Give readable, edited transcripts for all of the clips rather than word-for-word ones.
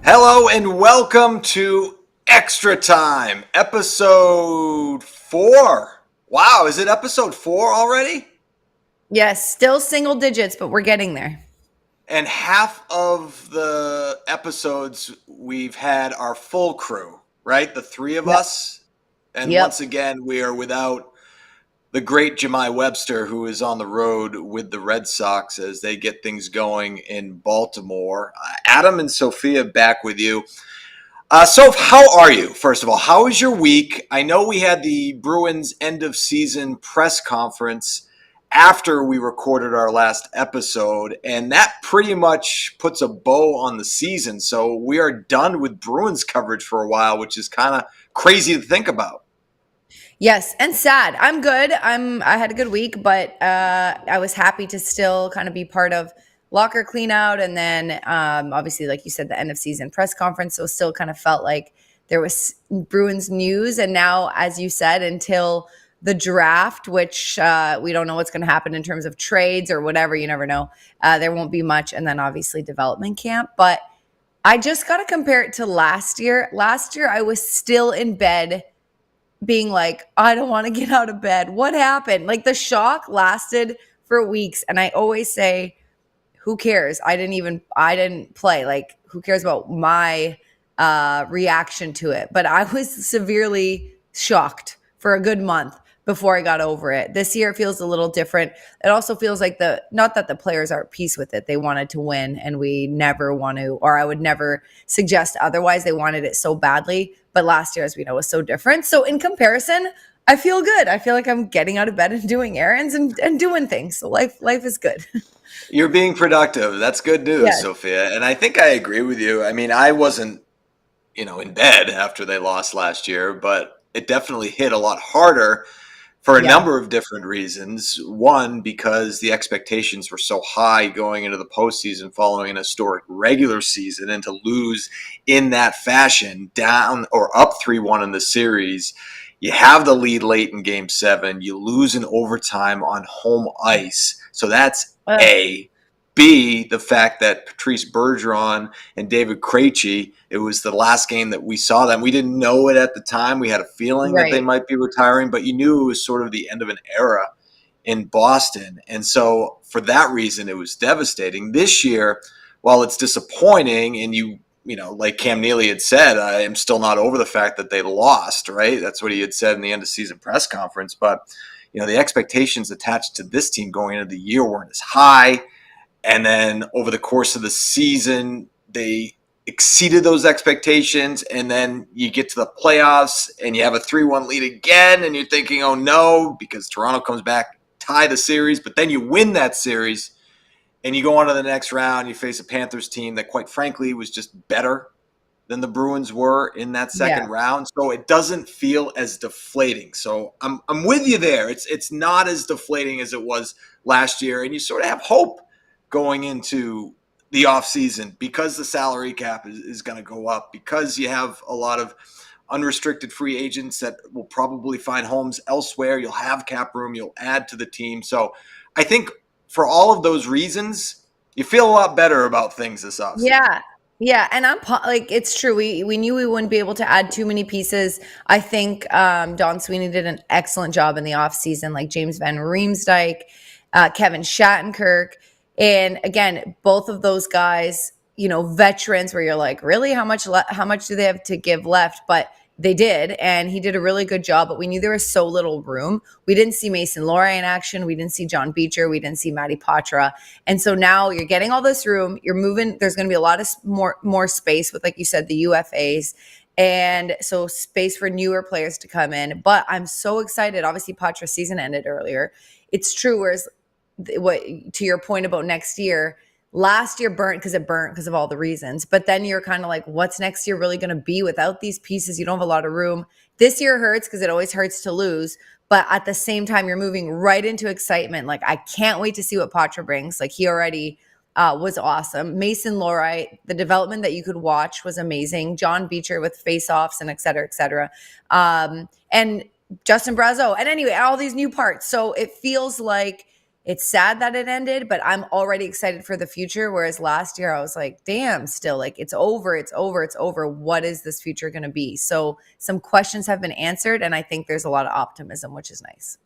Hello and welcome to Extra Time, episode 4. Wow, is it episode 4 already? Yes, still single digits, but we're getting there. And half of the episodes we've had our full crew, right? The three of Yep. us. And once Yep. again, we are without the great Jemai Webster, who is on the road with the Red Sox as they get things going in Baltimore. Adam and Sophia back with you. Soph, how are you? First of all, how was your week? I know we had the Bruins end of season press conference after we recorded our last episode, and that pretty much puts a bow on the season. So we are done with Bruins coverage for a while, which is kind of crazy to think about. Yes, and sad. I'm good. I had a good week, but I was happy to still kind of be part of locker clean out, and then obviously, like you said, the end of season press conference. So still kind of felt like there was Bruins news, and now, as you said, until the draft, which we don't know what's going to happen in terms of trades or whatever. You never know. There won't be much, and then obviously development camp, but I just got to compare it to last year. Last year, I was still in bed being like, I don't want to get out of bed. What happened? Like the shock lasted for weeks. And I always say, who cares? I didn't play. Like, who cares about my reaction to it? But I was severely shocked for a good month before I got over it. This year it feels a little different. It also feels like not that the players are at peace with it. They wanted to win and we never want to, or I would never suggest otherwise. They wanted it so badly. But last year, as we know, was so different. So in comparison, I feel good. I feel like I'm getting out of bed and doing errands and doing things. So life is good. You're being productive. That's good news, Yes. Sophia. And I think I agree with you. I mean, I wasn't, in bed after they lost last year, but it definitely hit a lot harder for a Yeah. number of different reasons. One, because the expectations were so high going into the postseason following an historic regular season, and to lose in that fashion, down or up 3-1 in the series. You have the lead late in game 7. You lose in overtime on home ice. So that's A. B, the fact that Patrice Bergeron and David Krejci, it was the last game that we saw them. We didn't know it at the time. We had a feeling that they Right. might be retiring, but you knew it was sort of the end of an era in Boston. And so for that reason, it was devastating. This year, while it's disappointing, and like Cam Neely had said, I am still not over the fact that they lost, right? That's what he had said in the end of season press conference. But, the expectations attached to this team going into the year weren't as high. And then over the course of the season, they exceeded those expectations. And then you get to the playoffs and you have a 3-1 lead again. And you're thinking, oh no, because Toronto comes back, tie the series. But then you win that series and you go on to the next round. You face a Panthers team that, quite frankly, was just better than the Bruins were in that second Yeah. round. So it doesn't feel as deflating. So I'm with you there. It's not as deflating as it was last year. And you sort of have hope going into the offseason because the salary cap is going to go up, because you have a lot of unrestricted free agents that will probably find homes elsewhere. You'll have cap room. You'll add to the team. So I think for all of those reasons, you feel a lot better about things this offseason. Yeah. Yeah, and like it's true. We knew we wouldn't be able to add too many pieces. I think Don Sweeney did an excellent job in the offseason, like James Van Riemsdyk, Kevin Shattenkirk, and again, both of those guys, veterans. Where you're like, really, how much do they have to give left? But they did, and he did a really good job. But we knew there was so little room. We didn't see Mason Lohrei in action. We didn't see John Beecher. We didn't see Matty Patra. And so now you're getting all this room. You're moving. There's going to be a lot of more space with, like you said, the UFAs. And so space for newer players to come in. But I'm so excited. Obviously, Patra's season ended earlier. It's true. Whereas what to your point about next year, last year burnt because of all the reasons. But then you're kind of like, what's next year really going to be without these pieces? You don't have a lot of room. This year hurts because it always hurts to lose. But at the same time, you're moving right into excitement. Like, I can't wait to see what Patra brings. Like, he already was awesome. Mason Lohrei, the development that you could watch was amazing. John Beecher with face-offs and et cetera, et cetera. And Justin Brazeau. And anyway, all these new parts. So it feels like it's sad that it ended, but I'm already excited for the future. Whereas last year I was like, damn, still like it's over, it's over, it's over. What is this future going to be? So some questions have been answered, and I think there's a lot of optimism, which is nice.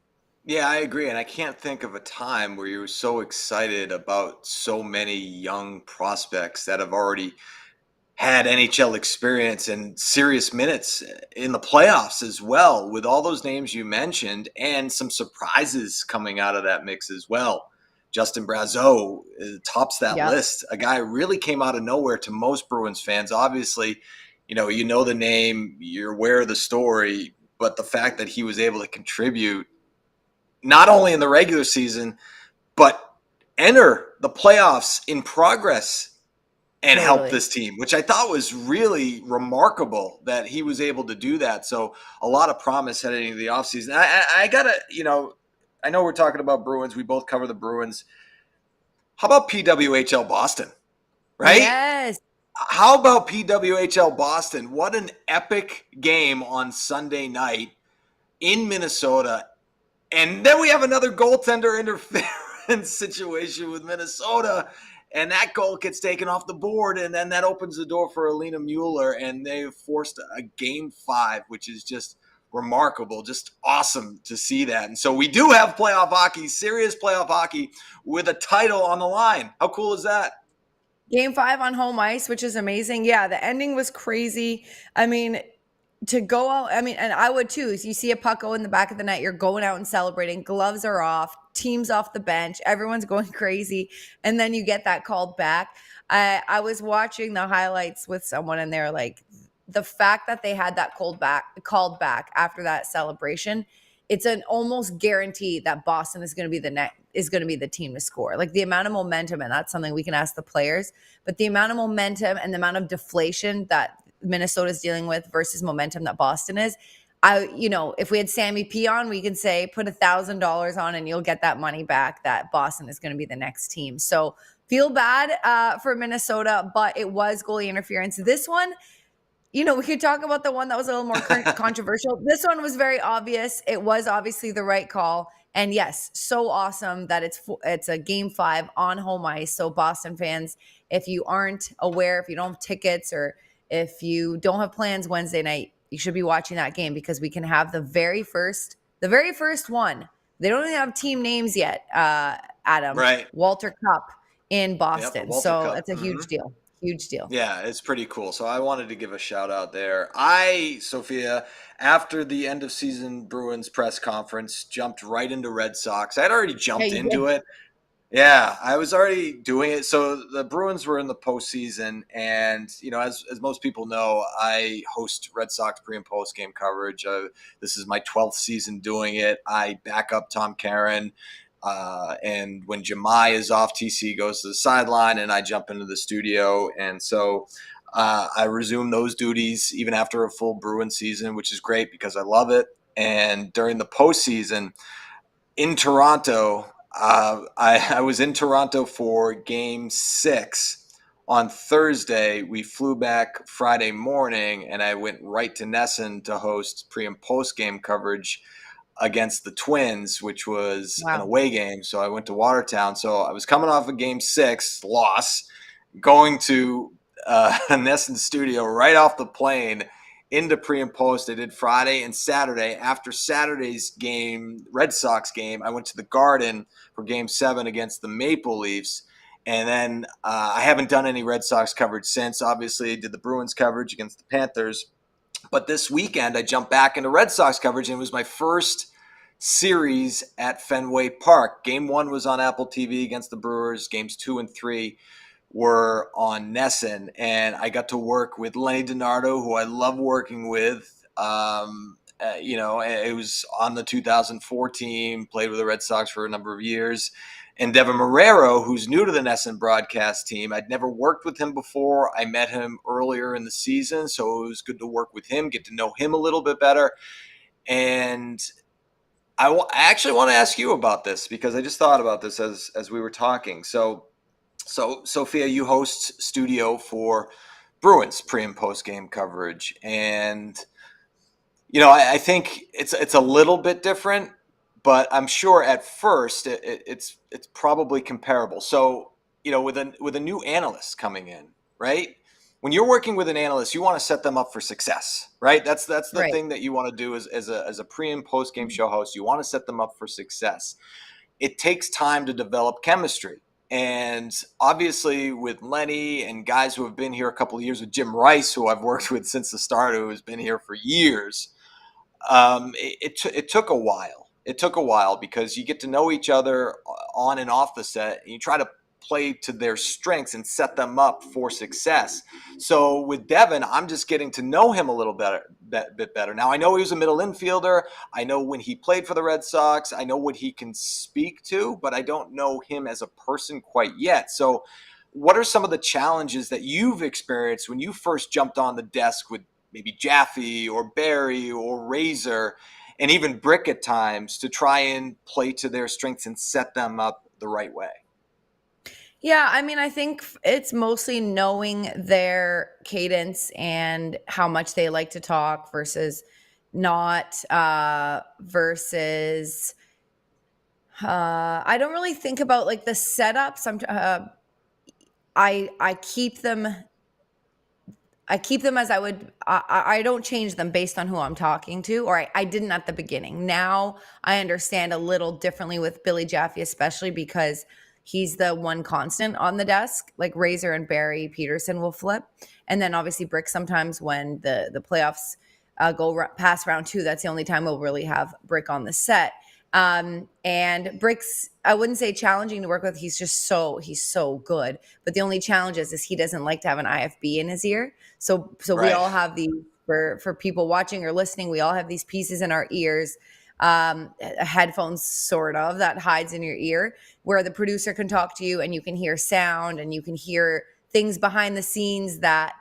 Yeah, I agree. And I can't think of a time where you were so excited about so many young prospects that have already had NHL experience and serious minutes in the playoffs as well, with all those names you mentioned and some surprises coming out of that mix as well. Justin Brazeau tops that Yep. list. A guy really came out of nowhere to most Bruins fans. Obviously, you know the name, you're aware of the story, but the fact that he was able to contribute not only in the regular season, but enter the playoffs in progress and help Totally. this team, which I thought was really remarkable that he was able to do that. So a lot of promise heading into the offseason. I got to, I know we're talking about Bruins. We both cover the Bruins. How about PWHL Boston, right? Yes. How about PWHL Boston? What an epic game on Sunday night in Minnesota. And then we have another goaltender interference situation with Minnesota, and that goal gets taken off the board, and then that opens the door for Alina Mueller, and they've forced a game 5, which is just remarkable, just awesome to see that. And so we do have playoff hockey, serious playoff hockey, with a title on the line. How cool is that? Game 5 on home ice, which is amazing. Yeah, the ending was crazy. I mean, to go out, I mean, and I would too. As you see a puck go in the back of the net, you're going out and celebrating. Gloves are off, teams off the bench, everyone's going crazy, and then you get that called back. I was watching the highlights with someone, and they're like, the fact that they had that called back after that celebration, it's an almost guarantee that Boston is going to be the team to score. Like the amount of momentum, and that's something we can ask the players, but the amount of momentum and the amount of deflation that Minnesota is dealing with versus momentum that Boston is. If we had Sammy P on, we can say put $1,000 on and you'll get that money back that Boston is going to be the next team. So feel bad for Minnesota, but it was goalie interference. This one, we could talk about the one that was a little more controversial. This one was very obvious. It was obviously the right call. And yes, so awesome that it's a game 5 on home ice. So Boston fans, if you aren't aware, if you don't have tickets, or if you don't have plans Wednesday night, you should be watching that game because we can have the very first one. They don't even have team names yet, Adam. Right. Walter Cup in Yep, the Boston. Walter So Cup. it's a huge deal. Huge deal. Yeah, it's pretty cool. So I wanted to give a shout out there. Sophia, after the end of season Bruins press conference, jumped right into Red Sox. I'd already Yeah, jumped you did. into it. Yeah, I was already doing it. So the Bruins were in the postseason, and as most people know, I host Red Sox pre and post game coverage. This is my 12th season doing it. I back up Tom Caron, and when Jemai is off, TC goes to the sideline, and I jump into the studio. And so I resume those duties even after a full Bruin season, which is great because I love it. And during the postseason in Toronto, I was in Toronto for Game 6 on Thursday. We flew back Friday morning, and I went right to NESN to host pre and post game coverage against the Twins, which was an Wow. away game. So I went to Watertown. So I was coming off of Game 6 loss, going to NESN studio right off the plane into pre and post. I did Friday and Saturday. After Saturday's game, Red Sox game, I went to the Garden for Game 7 against the Maple Leafs. And then I haven't done any Red Sox coverage since. Obviously, I did the Bruins coverage against the Panthers. But this weekend, I jumped back into Red Sox coverage, and it was my first series at Fenway Park. Game 1 was on Apple TV against the Brewers. Games 2 and 3 were on NESN, and I got to work with Lenny DiNardo, who I love working with. It was on the 2004 team, played with the Red Sox for a number of years. And Devin Marrero, who's new to the NESN broadcast team. I'd never worked with him before. I met him earlier in the season, so it was good to work with him, get to know him a little bit better. And I actually want to ask you about this because I just thought about this as we were talking. So Sophia, you host studio for Bruins pre and post game coverage, and I think it's a little bit different but I'm sure at first it's probably comparable. So with a new analyst coming in, right? When you're working with an analyst, you want to set them up for success, right? That's the Right. thing that you want to do as a pre and post game show host. You want to set them up for success. It takes time to develop chemistry. And obviously, with Lenny and guys who have been here a couple of years, with Jim Rice, who I've worked with since the start, who has been here for years, it took a while. It took a while because you get to know each other on and off the set, and you try to play to their strengths and set them up for success. So with Devin, I'm just getting to know him a little bit better. Now I know he was a middle infielder. I know when he played for the Red Sox. I know what he can speak to, but I don't know him as a person quite yet. So what are some of the challenges that you've experienced when you first jumped on the desk with maybe Jaffe or Barry or Razor and even Brick at times to try and play to their strengths and set them up the right way? Yeah, I mean, I think it's mostly knowing their cadence and how much they like to talk versus not, versus I don't really think about like the setups. I keep them. I keep them as I would. I don't change them based on who I'm talking to, or I didn't at the beginning. Now I understand a little differently with Billy Jaffe, especially because he's the one constant on the desk. Like Razor and Barry Peterson will flip, and then obviously Brick sometimes when the playoffs past round two. That's the only time we'll really have Brick on the set. And Brick's, I wouldn't say challenging to work with. He's so good. But the only challenge is he doesn't like to have an IFB in his ear. So we Right. all have these for people watching or listening. We all have these pieces in our ears, headphones sort of that hides in your ear, where the producer can talk to you and you can hear sound and you can hear things behind the scenes that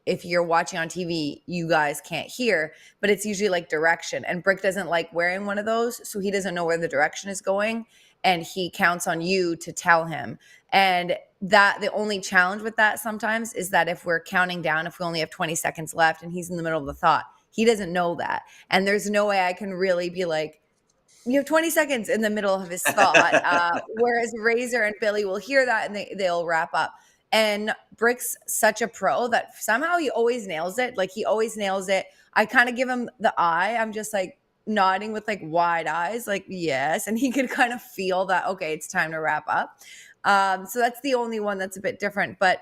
if you're watching on TV, you guys can't hear, but it's usually like direction. And Brick doesn't like wearing one of those, so he doesn't know where the direction is going. And he counts on you to tell him. And that the only challenge with that sometimes is that if we're counting down, if we only have 20 seconds left and he's in the middle of the thought, he doesn't know that. And there's no way I can really be like, you have 20 seconds in the middle of his thought. Whereas Razor and Billy will hear that and they'll wrap up. And Brick's such a pro that somehow he always nails it. Like he always nails it. I kind of give him the eye. I'm just like nodding with like wide eyes, like, yes. And he could kind of feel that, okay, it's time to wrap up. So that's the only one that's a bit different. But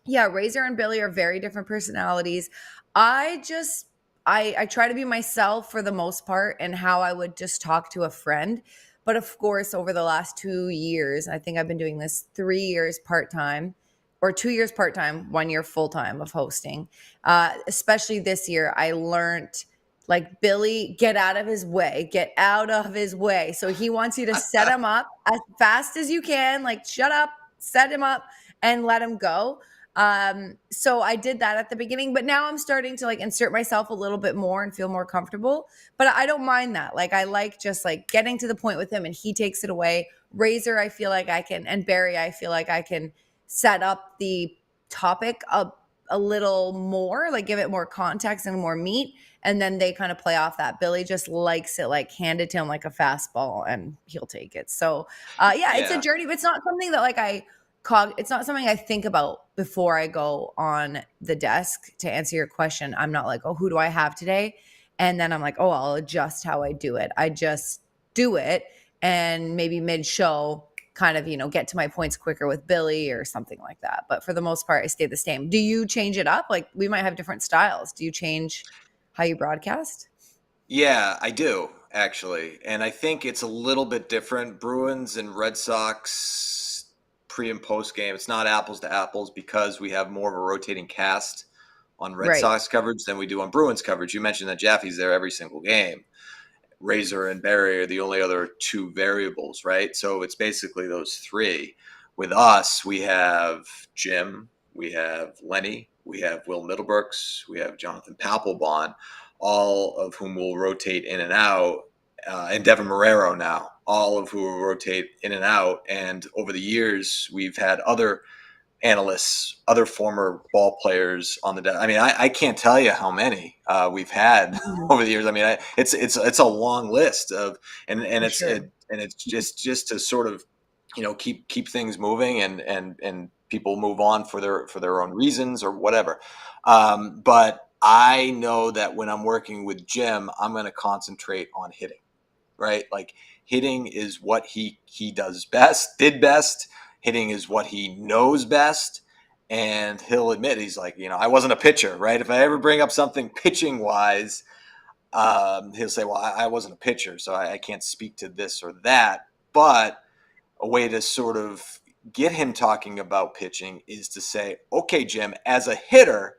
yeah, Razor and Billy are very different personalities. I just I try to be myself for the most part and how I would just talk to a friend. But of course, over the last 2 years, I think I've been doing this 3 years part-time or 2 years part-time, 1 year full-time of hosting. Especially this year, I learned like Billy, get out of his way, get out of his way. So he wants you to set him up as fast as you can, like shut up, set him up and let him go. So I did that at the beginning, but now I'm starting to like insert myself a little bit more and feel more comfortable. But I don't mind that. Like I like just like getting to the point with him and he takes it away. Razor, I feel like I can, and Barry, I feel like I can set up the topic a little more, like give it more context and more meat. And then they kind of play off that. Billy just likes it like handed to him like a fastball and he'll take it. So yeah, it's a Yeah. journey. But it's not something that like it's not something I think about before I go on the desk to answer your question. I'm not like, oh, who do I have today? And then I'm like, oh, I'll adjust how I do it. I just do it and maybe mid show kind of, get to my points quicker with Billy or something like that. But for the most part, I stay the same. Do you change it up? Like we might have different styles. Do you change how you broadcast? Yeah, I do actually, and I think it's a little bit different. Bruins and Red Sox pre and post game. It's not apples to apples because we have more of a rotating cast on Red Right. Sox coverage than we do on Bruins coverage. You mentioned that Jaffe's there every single game. Razor and Barry are the only other two variables, right? So it's basically those three. With us, we have Jim, we have Lenny, we have Will Middlebrooks, we have Jonathan Papelbon, all of whom will rotate in and out, and Devin Marrero now, all of who will rotate in and out. And over the years, we've had other analysts, other former ball players on the desk. I mean, I can't tell you how many we've had Mhm. over the years. I mean, it's a long list of, and For sure. and it's just to sort of, keep things moving, and people move on for their own reasons or whatever. But I know that when I'm working with Jim, I'm going to concentrate on hitting, right? Like, hitting is what he does best, did best. Hitting is what he knows best. And he'll admit, he's like, I wasn't a pitcher, right? If I ever bring up something pitching wise, he'll say, well, I wasn't a pitcher, so I can't speak to this or that. But a way to sort of get him talking about pitching is to say, okay, Jim, as a hitter,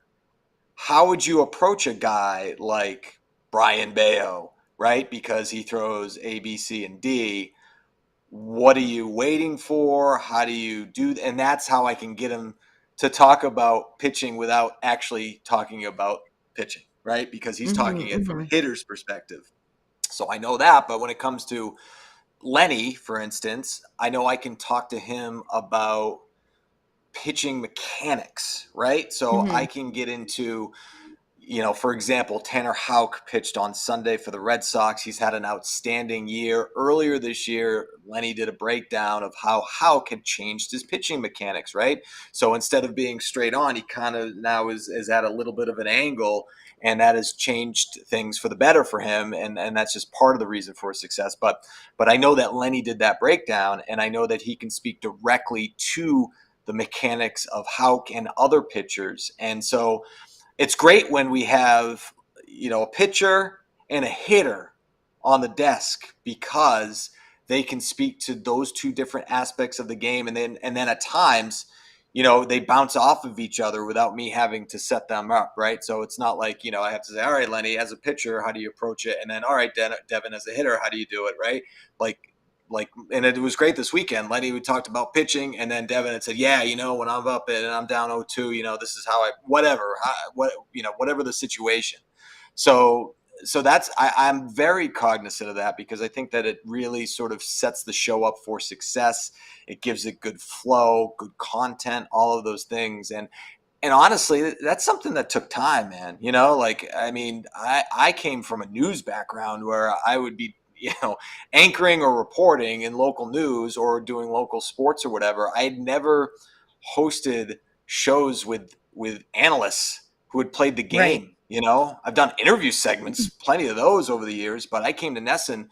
how would you approach a guy like Brian Bayo, right? Because he throws A, B, C, and D. What are you waiting for? How do you do? And that's how I can get him to talk about pitching without actually talking about pitching, right? Because he's Mhm, talking it from a mhm, hitter's perspective. So I know that. But when it comes to Lenny, for instance, I know I can talk to him about pitching mechanics, right? So I mhm, can get into, for example, Tanner Houck pitched on Sunday for the Red Sox. He's had an outstanding year. Earlier this year, Lenny did a breakdown of how Houck had changed his pitching mechanics, right? So instead of being straight on, he kind of now is at a little bit of an angle, and that has changed things for the better for him. And that's just part of the reason for his success. But I know that Lenny did that breakdown, and I know that he can speak directly to the mechanics of Houck and other pitchers. And so it's great when we have, a pitcher and a hitter on the desk, because they can speak to those two different aspects of the game, and then at times, they bounce off of each other without me having to set them up, right? So it's not like, I have to say, all right, Lenny, as a pitcher, how do you approach it? And then, all right, Devin, as a hitter, how do you do it, right? like and it was great this weekend. Lenny, we talked about pitching, and then Devin had said, yeah, when I'm up and I'm down 0-2, this is how whatever the situation. So I'm very cognizant of that, because I think that it really sort of sets the show up for success. It gives it good flow, good content, all of those things. And honestly, that's something that took time, man. Like, I mean, I came from a news background where I would be, anchoring or reporting in local news or doing local sports or whatever. I had never hosted shows with analysts who had played the right. game. I've done interview segments, plenty of those over the years, but I came to NESN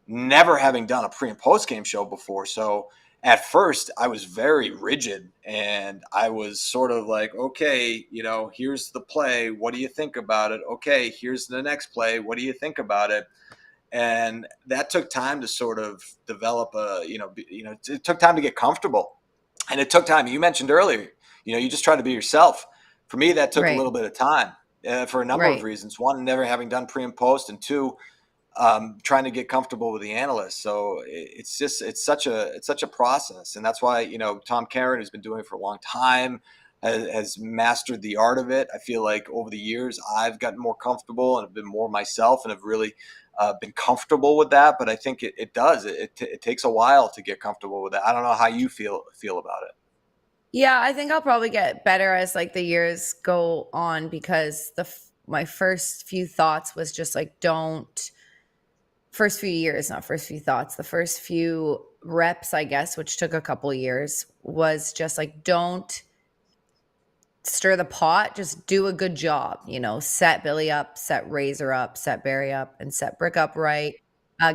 never having done a pre and post game show before. So at first I was very rigid, and I was sort of like, okay, here's the play. What do you think about it? Okay, here's the next play. What do you think about it? And that took time to sort of develop it took time to get comfortable, and it took time. You mentioned earlier, you just try to be yourself. For me, that took a Right. little bit of time, for a number of Right. reasons. One, never having done pre and post, and two, trying to get comfortable with the analyst. So it's such a process, and that's why Tom Karen, who's been doing it for a long time, has mastered the art of it. I feel like over the years I've gotten more comfortable and have been more myself, and have really been comfortable with that. But I think it does. It takes a while to get comfortable with that. I don't know how you feel about it. Yeah, I think I'll probably get better as like the years go on, because my first few thoughts was just like, don't first few years, not first few thoughts, the first few reps, I guess, which took a couple years, was just like, don't stir the pot, just do a good job, set Billy up, set Razor up, set Barry up, and set Brick up right.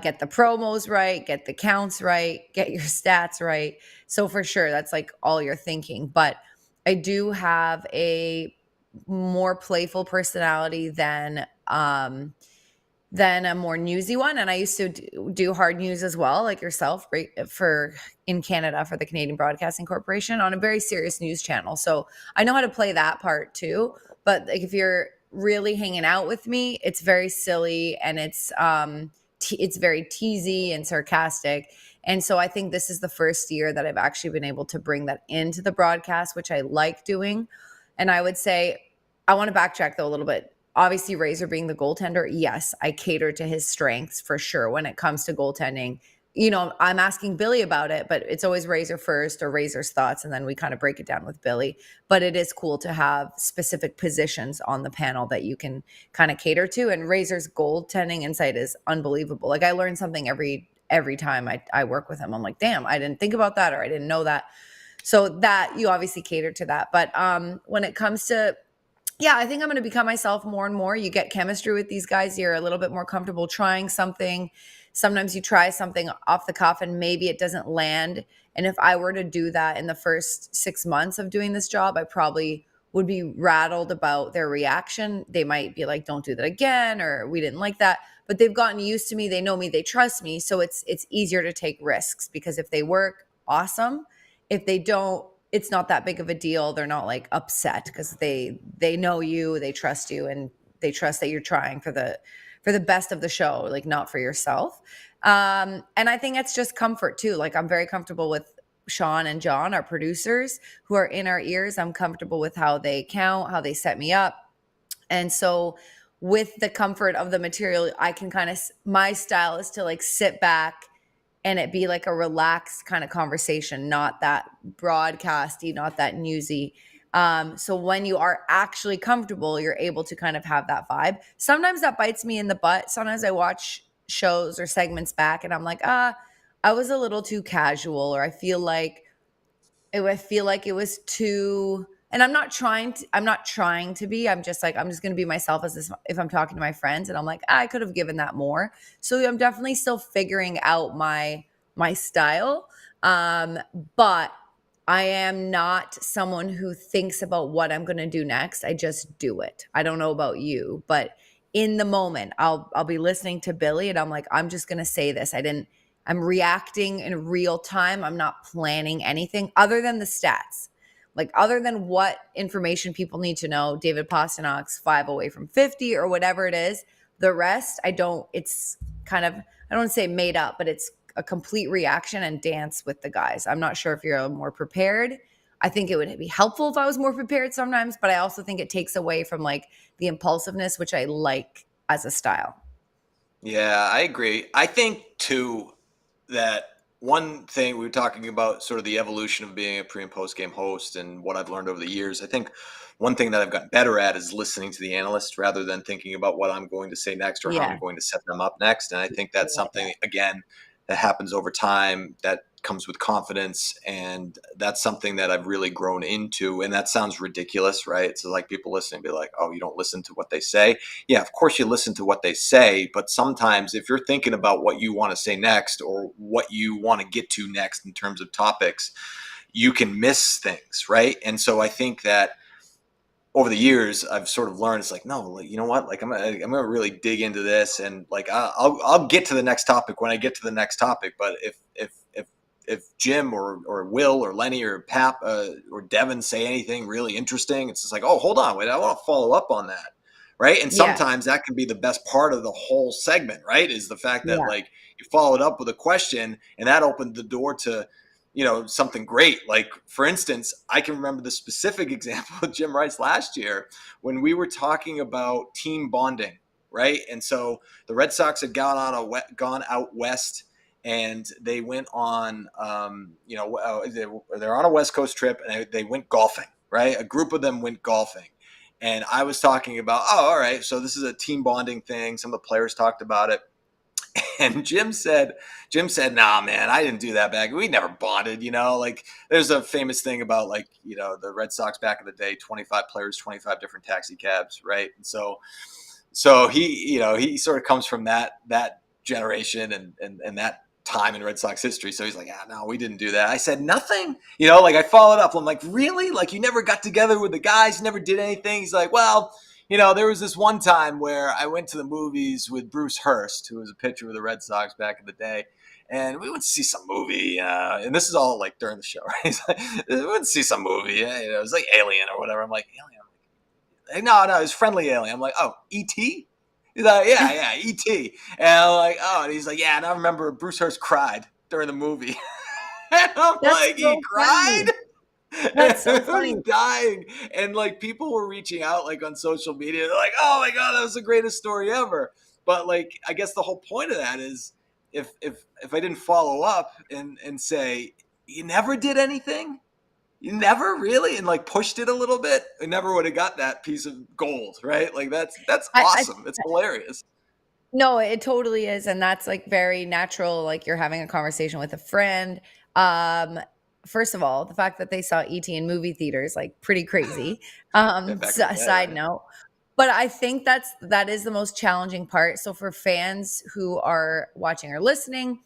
Get the promos right, get the counts right, get your stats right. So for sure, that's like all you're thinking. But I do have a more playful personality than a more newsy one. And I used to do hard news as well, like yourself, right? For in Canada for the Canadian Broadcasting Corporation on a very serious news channel. So I know how to play that part too. But like if you're really hanging out with me, it's very silly, and it's very teasy and sarcastic. And so I think this is the first year that I've actually been able to bring that into the broadcast, which I like doing. And I would say, I want to backtrack though a little bit. Obviously, Razor being the goaltender, yes, I cater to his strengths for sure when it comes to goaltending. I'm asking Billy about it, but it's always Razor first or Razor's thoughts, and then we kind of break it down with Billy. But it is cool to have specific positions on the panel that you can kind of cater to. And Razor's goaltending insight is unbelievable. Like, I learn something every time I work with him. I'm like, damn, I didn't think about that, or I didn't know that. So that you obviously cater to that. But when it comes to, yeah, I think I'm going to become myself more and more. You get chemistry with these guys. You're a little bit more comfortable trying something. Sometimes you try something off the cuff and maybe it doesn't land. And if I were to do that in the first 6 months of doing this job, I probably would be rattled about their reaction. They might be like, don't do that again, or we didn't like that. But they've gotten used to me. They know me. They trust me. So it's easier to take risks, because if they work, awesome. If they don't, it's not that big of a deal. They're not like upset, because they know you, they trust you, and they trust that you're trying for the best of the show, like not for yourself. And I think it's just comfort too. Like, I'm very comfortable with Sean and John, our producers, who are in our ears. I'm comfortable with how they count, how they set me up. And so with the comfort of the material, I can kind of, my style is to like sit back and it be like a relaxed kind of conversation, not that broadcasty, not that newsy. So when you are actually comfortable, you're able to kind of have that vibe. Sometimes that bites me in the butt. Sometimes I watch shows or segments back and I'm like, I was a little too casual, or I feel like it was too, and I'm not trying to be. I'm just like, I'm just going to be myself as this, if I'm talking to my friends, and I'm like, I could have given that more. So I'm definitely still figuring out my style. But I am not someone who thinks about what I'm going to do next. I just do it. I don't know about you, but in the moment, I'll be listening to Billy and I'm like, I'm just going to say this. I'm reacting in real time. I'm not planning anything other than the stats. Like, other than what information people need to know, David Pasternak's 5 away from 50 or whatever it is. The rest, it's kind of, I don't want to say made up, but it's a complete reaction and dance with the guys. I'm not sure if you're more prepared. I think it would be helpful if I was more prepared sometimes, but I also think it takes away from like the impulsiveness, which I like as a style. Yeah, I agree. I think too that one thing we were talking about, sort of the evolution of being a pre and post game host and what I've learned over the years. I think one thing that I've gotten better at is listening to the analysts rather than thinking about what I'm going to say next or how I'm Yeah. going to set them up next. And I think that's something, again, that happens over time, that comes with confidence. And that's something that I've really grown into. And that sounds ridiculous, right? So like people listening be like, oh, you don't listen to what they say. Yeah, of course you listen to what they say, but sometimes if you're thinking about what you want to say next or what you want to get to next in terms of topics, you can miss things, right? And so I think that over the years I've sort of learned, it's like, no, like, you know what, like I'm gonna really dig into this, and like I'll get to the next topic when I get to the next topic. But if Jim or Will or Lenny or Pap or Devin say anything really interesting, it's just like, oh, hold on, wait, I want to follow up on that, right? And Yeah. sometimes that can be the best part of the whole segment, right? Is the fact that Yeah. like you followed up with a question and that opened the door to something great. Like, for instance, I can remember the specific example of Jim Rice last year when we were talking about team bonding, right? And so the Red Sox had gone out west, and they went on, they're on a West Coast trip, and they went golfing, right? A group of them went golfing. And I was talking about, oh, all right, so this is a team bonding thing. Some of the players talked about it. And Jim said, nah, man, I didn't do that back. We never bonded, like there's a famous thing about like, the Red Sox back in the day, 25 players, 25 different taxi cabs. Right. And so he sort of comes from that generation and that time in Red Sox history. So he's like, no, we didn't do that. I said nothing, like I followed up. I'm like, really? Like, you never got together with the guys, you never did anything? He's like, well, there was this one time where I went to the movies with Bruce Hurst, who was a pitcher with the Red Sox back in the day. And we went to see some movie, and this is all like during the show, right? He's like, we went to see some movie. It was like Alien or whatever. I'm like, Alien? No, it was Friendly Alien. I'm like, oh, E.T.? He's like, yeah, E.T. And I'm like, oh, and he's like, yeah, and I remember Bruce Hurst cried during the movie. And I'm That's like, he so cried? funny. That's so I was funny. dying. And like people were reaching out like on social media. They're like, oh my God, that was the greatest story ever. But like, I guess the whole point of that is if I didn't follow up and say, you never did anything, you never really, and like pushed it a little bit, I never would have got that piece of gold, right? Like that's I awesome. It's hilarious. No, it totally is, and that's, like, very natural, like, you're having a conversation with a friend. Um, First of all, the fact that they saw E.T. in movie theaters, like, pretty crazy. Yeah, back in the day, Side right? note. But I think that is the most challenging part. So for fans who are watching or listening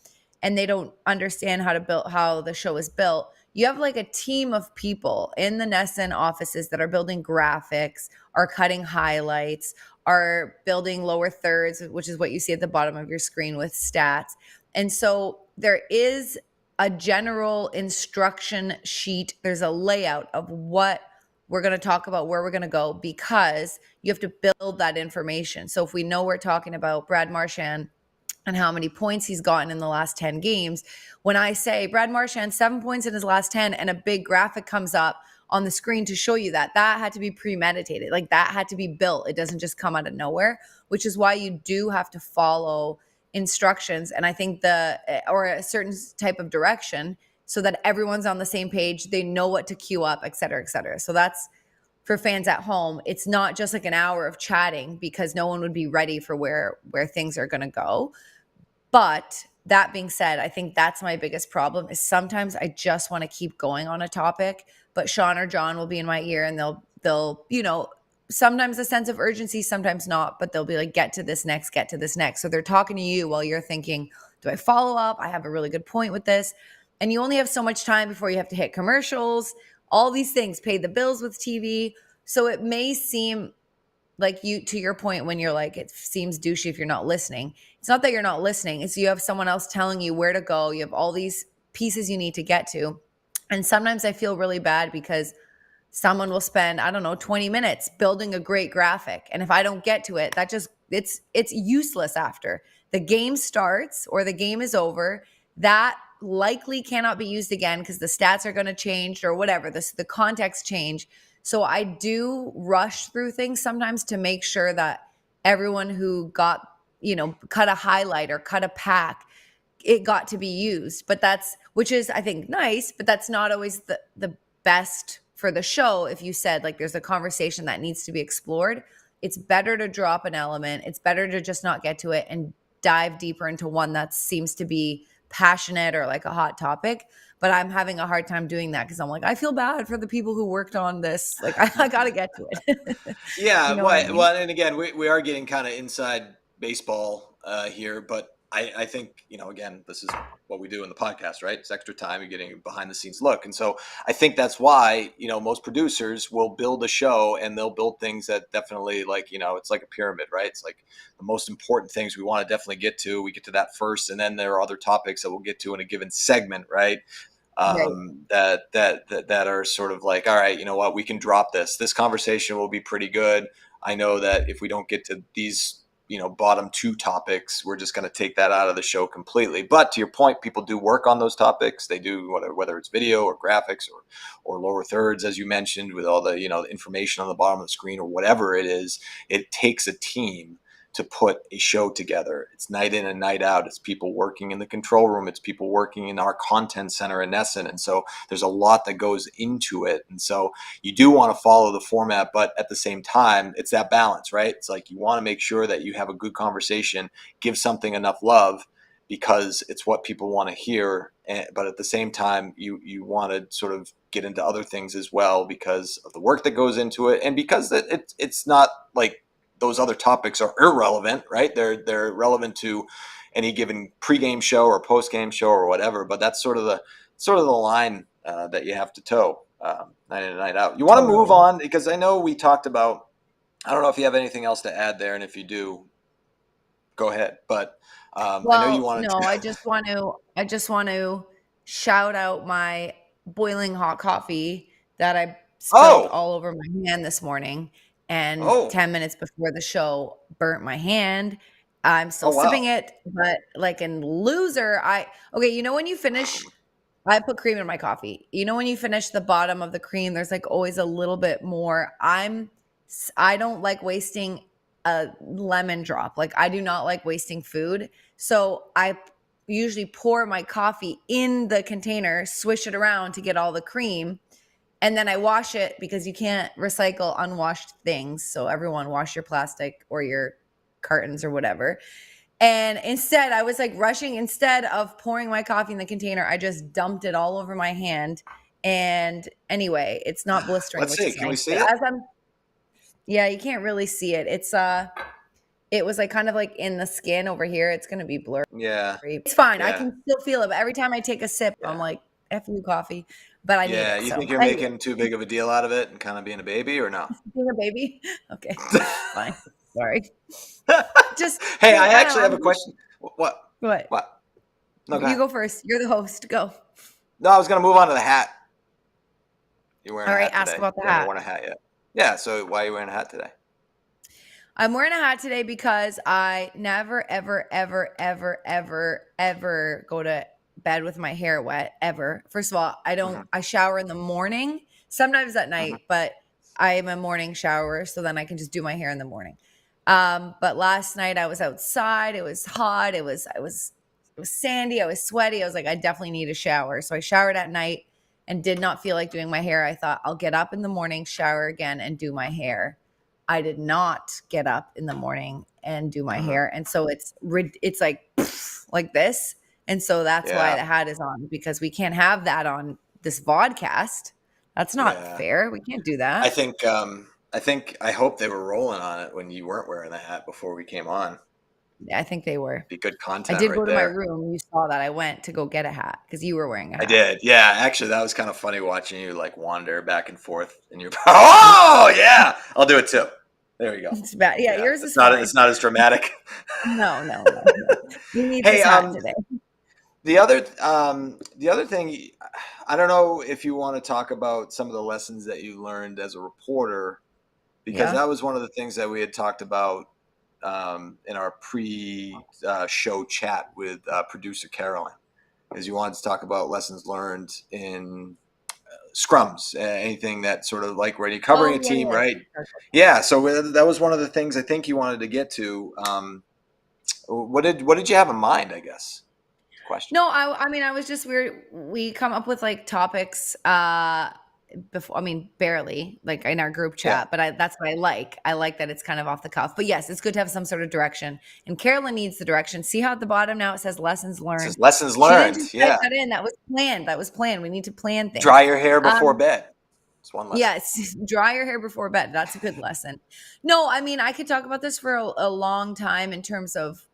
and they don't understand how the show is built, you have, like, a team of people in the NESN offices that are building graphics, are cutting highlights, are building lower thirds, which is what you see at the bottom of your screen with stats. And so there is a general instruction sheet. There's a layout of what we're going to talk about, where we're going to go, because you have to build that information. So if we know we're talking about Brad Marchand and how many points he's gotten in the last 10 games, when I say Brad Marchand, 7 points in his last 10, and a big graphic comes up on the screen to show you that had to be premeditated. Like, that had to be built. It doesn't just come out of nowhere, which is why you do have to follow instructions. And I think or a certain type of direction so that everyone's on the same page. They know what to queue up, et cetera, et cetera. So that's for fans at home. It's not just like an hour of chatting because no one would be ready for where things are going to go. But that being said, I think that's my biggest problem is sometimes I just want to keep going on a topic, but Sean or John will be in my ear and they'll, sometimes a sense of urgency, sometimes not, but they'll be like, get to this next, get to this next. So they're talking to you while you're thinking, do I follow up? I have a really good point with this. And you only have so much time before you have to hit commercials, all these things, pay the bills with TV. So it may seem like, to your point, when you're like, it seems douchey if you're not listening. It's not that you're not listening. It's you have someone else telling you where to go. You have all these pieces you need to get to. And sometimes I feel really bad because someone will spend, I don't know, 20 minutes building a great graphic. And if I don't get to it, it's useless after. The game starts or the game is over. That likely cannot be used again because the stats are going to change or whatever, the context change. So I do rush through things sometimes to make sure that everyone who got, cut a highlight or cut a pack, it got to be used. But which is, I think, nice, but that's not always the best for the show. If you said like there's a conversation that needs to be explored, it's better to drop an element. It's better to just not get to it and dive deeper into one that seems to be passionate or like a hot topic. But I'm having a hard time doing that because I'm like, I feel bad for the people who worked on this. Like, I got to get to it. You Yeah, know what I mean? well, and again, we are getting kind of inside baseball here, but I think, again, this is what we do in the podcast, right? It's extra time. You're getting a behind the scenes look. And so I think that's why, most producers will build a show and they'll build things that definitely like, it's like a pyramid, right? It's like the most important things we want to definitely get to. We get to that first, and then there are other topics that we'll get to in a given segment, right? Right. That are sort of like, all right, you know what, we can drop this conversation will be pretty good. I know that if we don't get to these, bottom two topics, we're just going to take that out of the show completely. But to your point, people do work on those topics. They do, whether it's video or graphics or lower thirds, as you mentioned, with all the, the information on the bottom of the screen or whatever it is. It takes a team to put a show together. It's night in and night out. It's people working in the control room. It's people working in our content center in NESN. And so there's a lot that goes into it. And so you do want to follow the format, but at the same time, it's that balance, right? It's like you want to make sure that you have a good conversation, give something enough love because it's what people want to hear. But at the same time, you want to sort of get into other things as well because of the work that goes into it. And because it's not like those other topics are irrelevant, right? They're relevant to any given pregame show or postgame show or whatever. But that's sort of the line that you have to toe night in and night out. You want to move Totally. on because I know we talked about. I don't know if you have anything else to add there, and if you do, go ahead. But I know you Well, wanted no, to. I just want to shout out my boiling hot coffee that I spilled Oh, all over my hand this morning, and oh, 10 minutes before the show burnt my hand. I'm oh! still sipping Wow. it, but like a loser, okay, when you finish, I put cream in my coffee. When you finish the bottom of the cream, there's like always a little bit more. I don't like wasting a lemon drop. Like, I do not like wasting food. So I usually pour my coffee in the container, swish it around to get all the cream. And then I wash it because you can't recycle unwashed things. So everyone wash your plastic or your cartons or whatever. And instead, I was like rushing. Instead of pouring my coffee in the container, I just dumped it all over my hand. And anyway, it's not blistering, Let's which see. is Can we nice. see But it? yeah, you can't really see it. It was like kind of like in the skin over here. It's gonna be blurry. Yeah. It's fine. I Yeah. can still feel it. But every time I take a sip, I'm Yeah. like, F you coffee. But I need Yeah. it. You So think you're anyway, making too big of a deal out of it and kind of being a baby, or no? being a baby. Okay, fine. Sorry. Just Hey, I I don't know. actually have a question. What? What? What? No, go You ahead. go first. You're the host. Go. No, I was going to move on to the hat. You're wearing All a right. hat Ask today. about the You haven't hat. worn a hat yet. Yeah. So why are you wearing a hat today? I'm wearing a hat today because I never, ever, ever, ever, ever, ever go to bed with my hair wet, ever. First of all, Mm-hmm. I shower in the morning, sometimes at Mm-hmm. night, but I am a morning shower. So then I can just do my hair in the morning. But last night I was outside. It was hot. It was sandy. I was sweaty. I was like, I definitely need a shower. So I showered at night and did not feel like doing my hair. I thought I'll get up in the morning, shower again, and do my hair. I did not get up in the morning and do my Mm-hmm. hair. And so it's like like this. And so that's why Yeah. the hat is on, because we can't have that on this vodcast. That's not Yeah. fair. We can't do I that. think. I hope they were rolling on it when you weren't wearing the hat before we came on. I think they were. Be good I content did right go to my there. room. You saw that I went to go get a hat because you were wearing a I hat. did. Yeah. Actually, that was kind of funny watching you like wander back and forth in your. Oh yeah, I'll do it too. There you go. It's bad. Yeah, yours is It's not. fine. It's not as dramatic. No. You need Hey, this hat today. the other thing, I don't know if you want to talk about some of the lessons that you learned as a reporter, because Yeah. that was one of the things that we had talked about in our pre-show chat with producer Carolyn, is you wanted to talk about lessons learned in scrums, anything that sort of like when you're covering Oh, a team, yeah. right? Yeah. So that was one of the things I think you wanted to get to. What did you have in mind, I guess? Question. No, I mean, I was just we come up with like topics before, I mean, barely like in our group Yeah. chat, but that's what I like. I like that it's kind of off the cuff. But yes, it's good to have some sort of direction. And Carolyn needs the direction. See how at the bottom now it says lessons It learned. says lessons She didn't learned. just type Yeah. that in. That was planned. That was planned. We need to plan things. Dry your hair before bed. It's one lesson. Yes, dry your hair before bed. That's a good lesson. No, I mean, I could talk about this for a long time in terms of,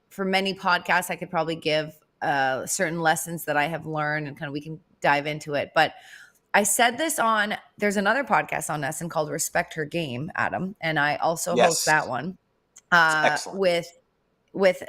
for many podcasts, I could probably give certain lessons that I have learned, and kind of we can dive into it. But I said this on, there's another podcast on NESN called Respect Her Game, Adam, and I also host that one Excellent. with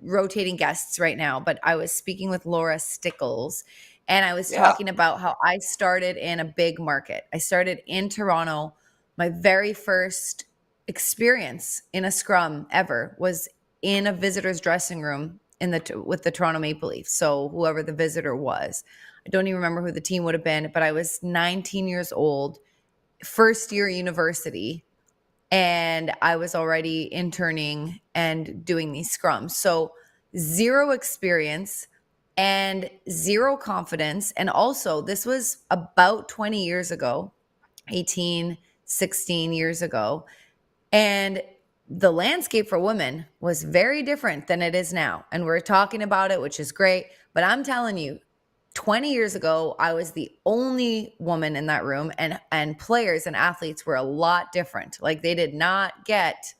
rotating guests right now. But I was speaking with Laura Stickles, and I was talking about how I started in a big market. I started in Toronto. My very first experience in a scrum ever was in a visitor's dressing room with the Toronto Maple Leafs. So whoever the visitor was, I don't even remember who the team would have been, but I was 19 years old, first year university, and I was already interning and doing these scrums. So zero experience and zero confidence. And also, this was about 20 years ago, 18, 16 years ago. And the landscape for women was very different than it is now. And we're talking about it, which is great. But I'm telling you, 20 years ago, I was the only woman in that room, and players and athletes were a lot different. Like, they did not get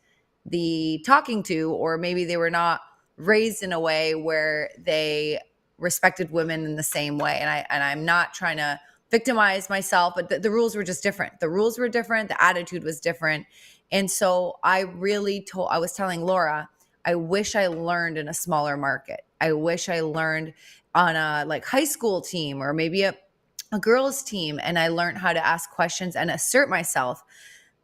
the talking to, or maybe they were not raised in a way where they respected women in the same way. And I'm not trying to victimize myself, but the rules were just different. The rules were different. The attitude was different. And so I was telling Laura, I wish I learned in a smaller market. I wish I learned on a like high school team, or maybe a girls team, and I learned how to ask questions and assert myself.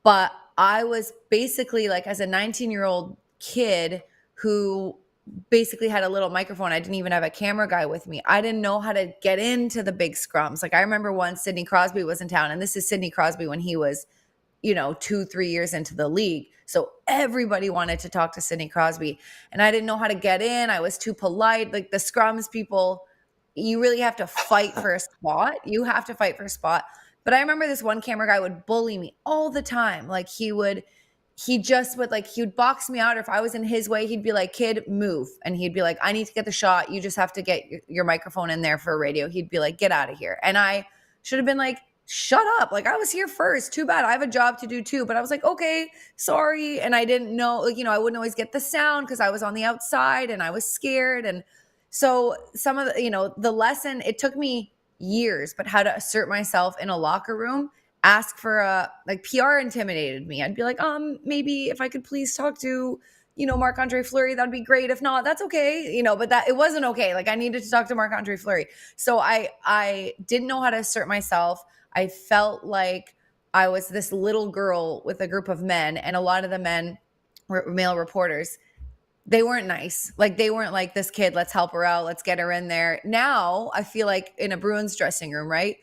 But I was basically like, as a 19-year-old kid who basically had a little microphone, I didn't even have a camera guy with me. I didn't know how to get into the big scrums. Like, I remember once Sidney Crosby was in town, and this is Sidney Crosby when he was 2-3 years into the league. So everybody wanted to talk to Sidney Crosby. And I didn't know how to get in. I was too polite. Like the scrums people, you really have to fight for a spot. You have to fight for a spot. But I remember this one camera guy would bully me all the time. Like he just would like, he would box me out. Or if I was in his way, he'd be like, kid, move. And he'd be like, I need to get the shot. You just have to get your microphone in there for a radio. He'd be like, get out of here. And I should have been like, shut up. Like I was here first. Too bad. I have a job to do too. But I was like, okay, sorry. And I didn't know, like, I wouldn't always get the sound because I was on the outside and I was scared. And so some of the lesson, it took me years, but how to assert myself in a locker room, ask for PR intimidated me. I'd be like, maybe if I could please talk to, Marc-Andre Fleury, that'd be great. If not, that's okay. But that it wasn't okay. Like I needed to talk to Marc-Andre Fleury. So I didn't know how to assert myself. I felt like I was this little girl with a group of men, and a lot of the men were male reporters. They weren't nice. Like they weren't like, this kid, let's help her out. Let's get her in there. Now I feel like in a Bruins dressing room, right?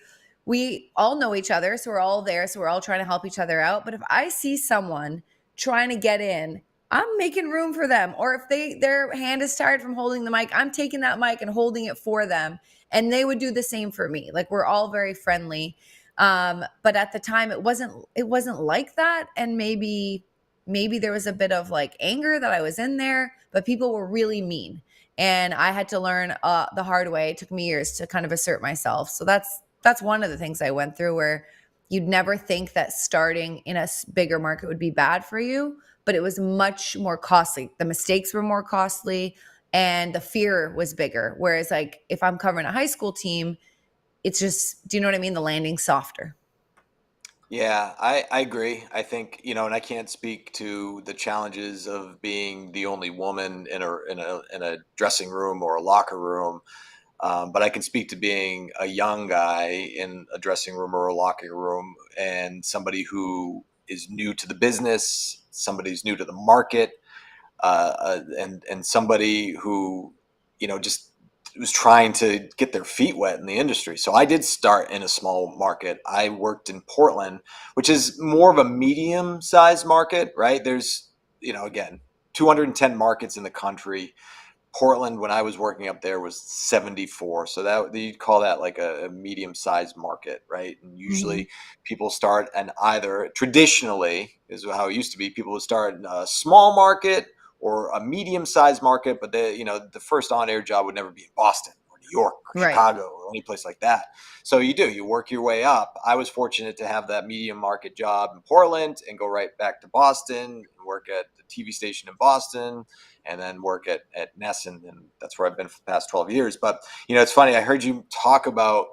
We all know each other. So we're all there. So we're all trying to help each other out. But if I see someone trying to get in, I'm making room for them. Or if their hand is tired from holding the mic, I'm taking that mic and holding it for them. And they would do the same for me. Like we're all very friendly. But at the time it wasn't like that. And maybe there was a bit of like anger that I was in there, but people were really mean. And I had to learn the hard way. It took me years to kind of assert myself. So that's one of the things I went through, where you'd never think that starting in a bigger market would be bad for you, but it was much more costly. The mistakes were more costly and the fear was bigger. Whereas like if I'm covering a high school team, it's just, do you know what I mean? The landing's softer. Yeah, I agree. I think, and I can't speak to the challenges of being the only woman in a dressing room or a locker room. But I can speak to being a young guy in a dressing room or a locker room, and somebody who is new to the business, somebody who's new to the market, and somebody who, just was trying to get their feet wet in the industry. So I did start in a small market. I worked in Portland, which is more of a medium-sized market, right? There's, again, 210 markets in the country. Portland, when I was working up there, was 74. So that you'd call that like a medium-sized market, right? And usually people start, and either traditionally is how it used to be, people would start in a small market or a medium-sized market, but the first on-air job would never be in Boston or New York or Right. Chicago or any place like that. So you work your way up. I was fortunate to have that medium market job in Portland and go right back to Boston and work at the TV station in Boston, and then work at NESN, and that's where I've been for the past 12 years. But, it's funny, I heard you talk about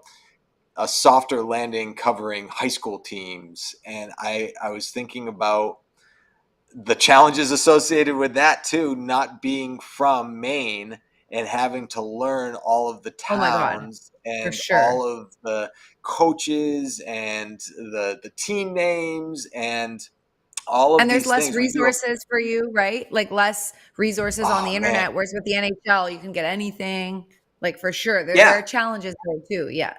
a softer landing covering high school teams, and I was thinking about the challenges associated with that too, not being from Maine and having to learn all of the Oh my God, towns for and sure. all of the coaches and the team names and all And of there's these less things when you resources for you, right? Like less resources on oh the man. internet. Whereas with the NHL, you can get anything. Like for sure. There Yeah. are challenges there too. Yeah.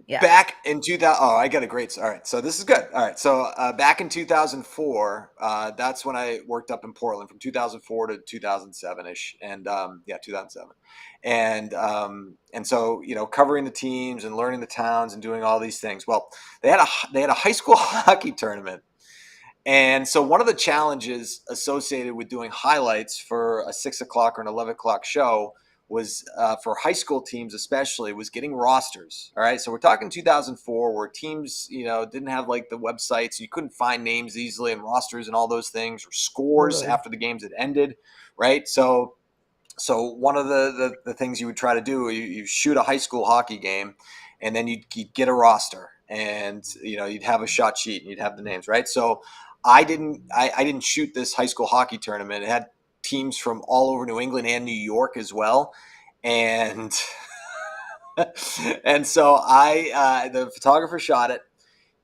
Yeah. Back in 2000, oh, I got a great. All right, so this is good. All right, so back in 2004, that's when I worked up in Portland from 2004 to 2007 ish, and yeah, 2007, and so covering the teams and learning the towns and doing all these things. Well, they had a high school hockey tournament, and so one of the challenges associated with doing highlights for a 6 o'clock or an 11 o'clock show was for high school teams, especially, was getting rosters. All right. So we're talking 2004, where teams, didn't have like the websites. You couldn't find names easily and rosters and all those things, or scores Totally. after the games had ended. Right. So one of the things you would try to do, you shoot a high school hockey game, and then you'd get a roster, and you'd have a shot sheet and you'd have the names, right? So I didn't shoot this high school hockey tournament. It had teams from all over New England and New York as well, and and so the photographer shot it.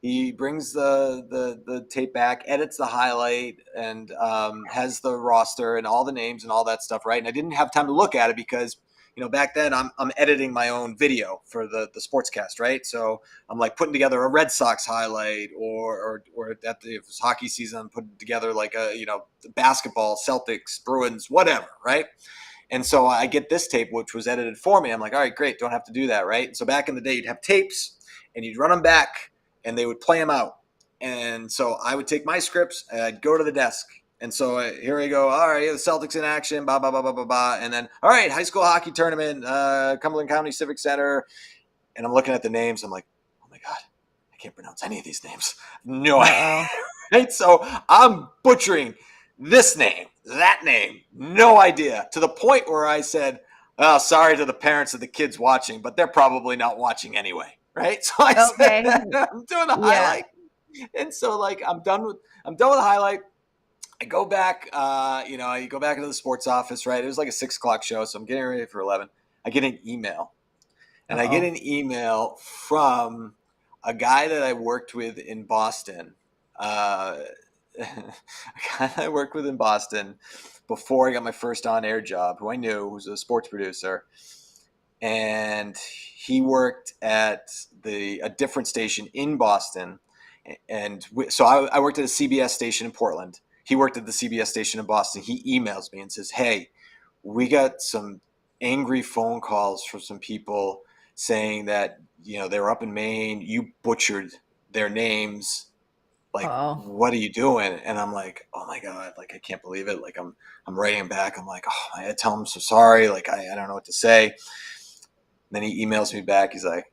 He brings the tape back, edits the highlight, and has the roster and all the names and all that stuff, right? And I didn't have time to look at it because back then I'm editing my own video for the sportscast, right? So I'm like putting together a Red Sox highlight, or at the if it's hockey season, I'm putting together like basketball, Celtics, Bruins, whatever, right? And so I get this tape, which was edited for me. I'm like, all right, great, don't have to do that, right? And so back in the day, you'd have tapes, and you'd run them back, and they would play them out. And so I would take my scripts, and I'd go to the desk. And so here we go. All right, the Celtics in action, blah, blah, blah, blah, blah, blah. And then, all right, high school hockey tournament, Cumberland County Civic Center. And I'm looking at the names. I'm like, oh, my God, I can't pronounce any of these names. No, right? So I'm butchering this name, that name, no idea, to the point where I said, oh, sorry to the parents of the kids watching, but they're probably not watching anyway, right? So I said, I'm doing a highlight. And so like I'm done with the highlight. I go back, I go back into the sports office, right? It was like a 6:00 show, so I'm getting ready for 11. I get an email, and I get an email from a guy that I worked with in Boston. A guy that I worked with in Boston before I got my first on-air job, who I knew was a sports producer, and he worked at a different station in Boston, and so I worked at a CBS station in Portland. He worked at the CBS station in Boston. He emails me and says, hey, we got some angry phone calls from some people saying that, they were up in Maine. You butchered their names. Like, what are you doing? And I'm like, oh my God, like, I can't believe it. Like, I'm writing back. I'm like, oh, I tell him so sorry. Like, I don't know what to say. Then he emails me back. He's like,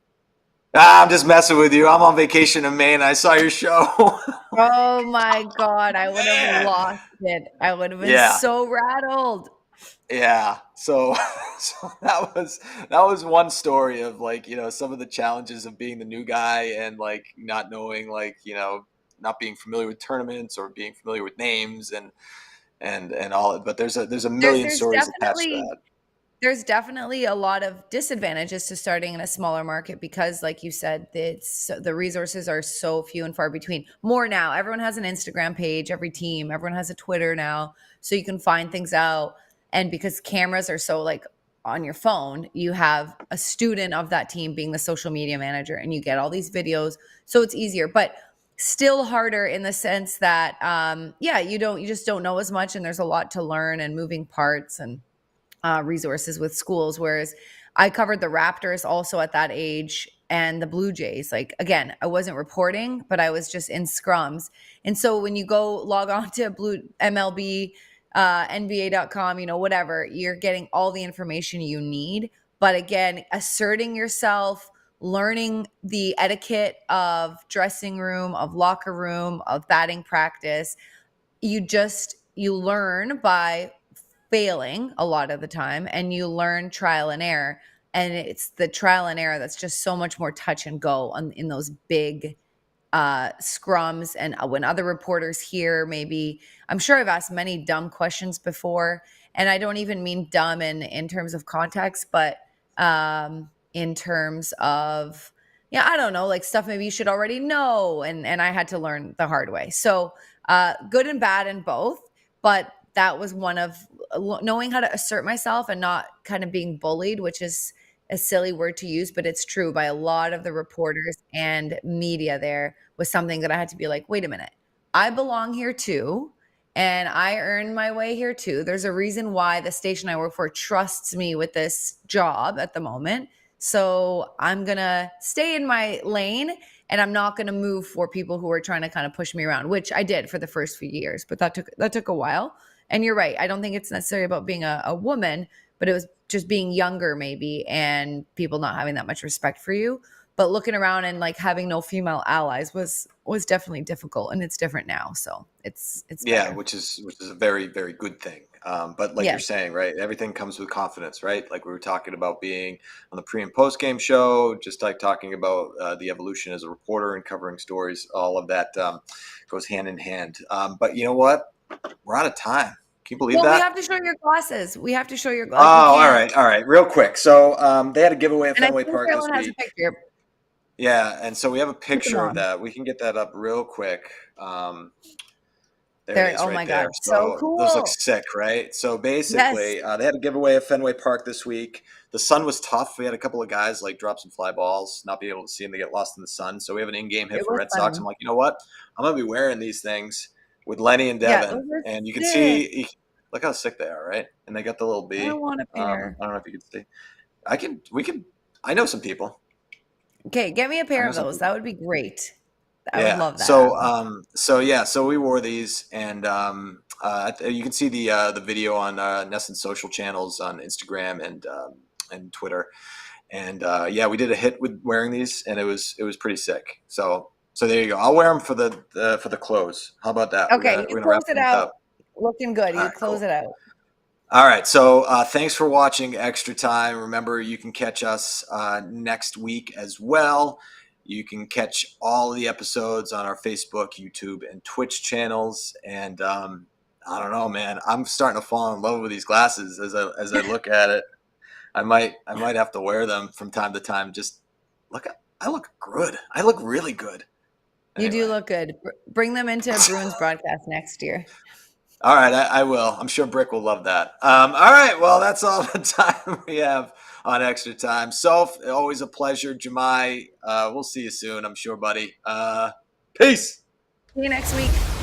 I'm just messing with you. I'm on vacation in Maine. I saw your show. Oh my God. I would have lost it. I would have been so rattled. Yeah. So that was one story of like, some of the challenges of being the new guy and like not knowing, like, not being familiar with tournaments or being familiar with names and all. But there's a million stories attached to that. There's definitely a lot of disadvantages to starting in a smaller market because, like you said, the resources are so few and far between. More now. Everyone has an Instagram page, every team. Everyone has a Twitter now. So you can find things out. And because cameras are so like on your phone, you have a student of that team being the social media manager and you get all these videos. So it's easier, but still harder in the sense that, you just don't know as much and there's a lot to learn and moving parts and resources with schools. Whereas I covered the Raptors also at that age and the Blue Jays. Like, again, I wasn't reporting, but I was just in scrums. And so when you go log on to MLB, NBA.com, whatever, you're getting all the information you need. But again, asserting yourself, learning the etiquette of dressing room, of locker room, of batting practice, you learn by failing a lot of the time, and you learn trial and error. And it's the trial and error that's just so much more touch and go in those big scrums. And when other reporters hear, maybe, I'm sure I've asked many dumb questions before, and I don't even mean dumb in terms of context, but in terms of, I don't know, like stuff maybe you should already know. And I had to learn the hard way. So good and bad in both, but that was one of knowing how to assert myself and not kind of being bullied, which is a silly word to use, but it's true, by a lot of the reporters and media. There was something that I had to be like, wait a minute, I belong here too. And I earned my way here too. There's a reason why the station I work for trusts me with this job at the moment. So I'm going to stay in my lane and I'm not going to move for people who are trying to kind of push me around, which I did for the first few years, but that took a while. And you're right. I don't think it's necessarily about being a woman, but it was just being younger maybe and people not having that much respect for you. But looking around and like having no female allies was definitely difficult, and it's different now. So it's better. Which is a very, very good thing. But like you're saying, right, everything comes with confidence, right? Like we were talking about being on the pre and post game show, just like talking about the evolution as a reporter and covering stories. All of that goes hand in hand. But you know what? We're out of time. Can you believe that? We have to show your glasses. We have to show your glasses. Oh, all right. Real quick. So they had a giveaway at Fenway Park this week. Yeah, and so we have a picture of that. We can get that up real quick. There it There. is Oh right my God. there. So So those look cool. sick, right? So Yes. basically, they had a giveaway at Fenway Park this week. The sun was tough. We had a couple of guys like drop some fly balls, not be able to see them. They get lost in the sun. So we have an in-game hit It for was Red Sox. I'm fun. like, you know what? I'm going to be wearing these things with Lenny and Yeah, Devin. those are And you can sick. see, look how sick they are, right? And they got the little I bee. want a pair. I don't know if you can see. We can, I know some people. Okay, get me a I pair know of some those. That people. would be great. I would Yeah. love that. So we wore these, and you can see the video on NESN social channels on Instagram and Twitter. And yeah, we did a hit with wearing these, and it was pretty sick. So there you go. I'll wear them for the close. How about that? We're Okay, gonna you we're gonna close wrap it things out. up. Looking good. All You right, close cool. it out. All right. So thanks for watching Extra Time. Remember, you can catch us next week as well. You can catch all of the episodes on our Facebook, YouTube, and Twitch channels. And I don't know, man. I'm starting to fall in love with these glasses as I look at it. I might have to wear them from time to time. Just I look good. I look really good. You do Anyway. look good. Bring them into a Bruins broadcast next year. All right, I will. I'm sure Brick will love that. All right, well, that's all the time we have on Extra Time. Soph, always a pleasure. Jemai, we'll see you soon, I'm sure, buddy. Peace. See you next week.